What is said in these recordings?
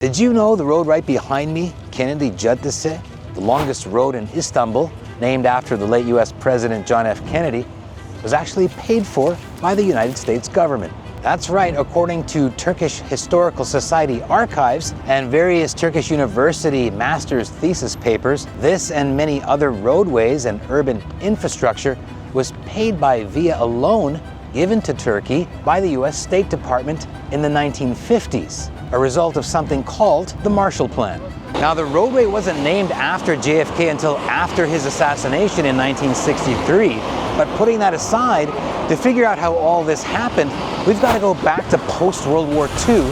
Did you know the road right behind me, Kennedy Caddesi, the longest road in Istanbul, named after the late US President John F. Kennedy, was actually paid for by the United States government? That's right, according to Turkish Historical Society archives and various Turkish university master's thesis papers, this and many other roadways and urban infrastructure was paid by via a loan given to Turkey by the US State Department in the 1950s, a result of something called the Marshall Plan. Now, the roadway wasn't named after JFK until after his assassination in 1963, but putting that aside, to figure out how all this happened, we've got to go back to post-World War II,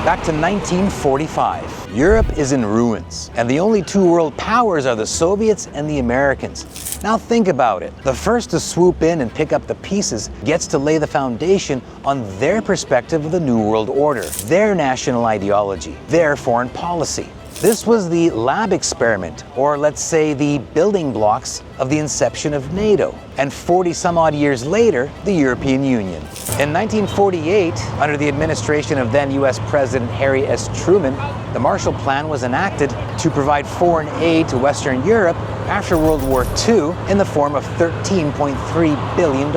back to 1945. Europe is in ruins, and the only two world powers are the Soviets and the Americans. Now think about it. The first to swoop in and pick up the pieces gets to lay the foundation on their perspective of the New World Order, their national ideology, their foreign policy. This was the lab experiment, or let's say the building blocks of the inception of NATO, and 40 some odd years later, the European Union. In 1948, under the administration of then US President Harry S. Truman, the Marshall Plan was enacted to provide foreign aid to Western Europe after World War II in the form of $13.3 billion.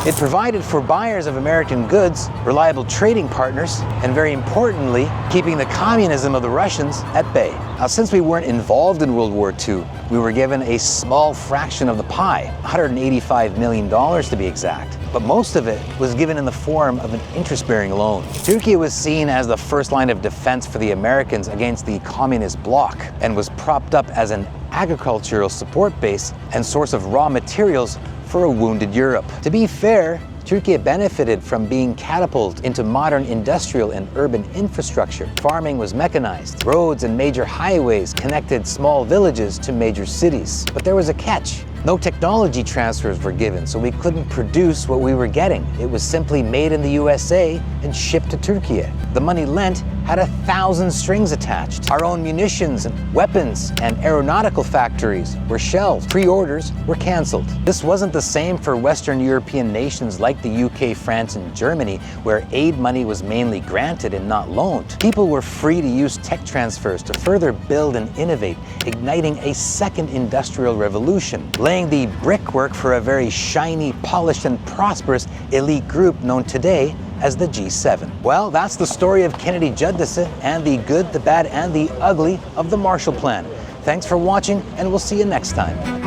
It provided for buyers of American goods, reliable trading partners, and very importantly, keeping the communism of the Russians at bay. Now, since we weren't involved in World War II, we were given a small fraction of the pie, $185 million to be exact. But most of it was given in the form of an interest-bearing loan. Turkey was seen as the first line of defense for the Americans against the communist bloc and was propped up as an agricultural support base and source of raw materials for a wounded Europe. To be fair, Turkey benefited from being catapulted into modern industrial and urban infrastructure. Farming was mechanized. Roads and major highways connected small villages to major cities. But there was a catch. No technology transfers were given, so we couldn't produce what we were getting. It was simply made in the USA and shipped to Turkey. The money lent had 1,000 strings attached. Our own munitions and weapons and aeronautical factories were shelved. Pre-orders were canceled. This wasn't the same for Western European nations like the UK, France, and Germany, where aid money was mainly granted and not loaned. People were free to use tech transfers to further build and innovate, igniting a second industrial revolution, laying the brickwork for a very shiny, polished, and prosperous elite group known today as the G7. Well, that's the story of Kennedy Caddesi and the good, the bad, and the ugly of the Marshall Plan. Thanks for watching, and we'll see you next time.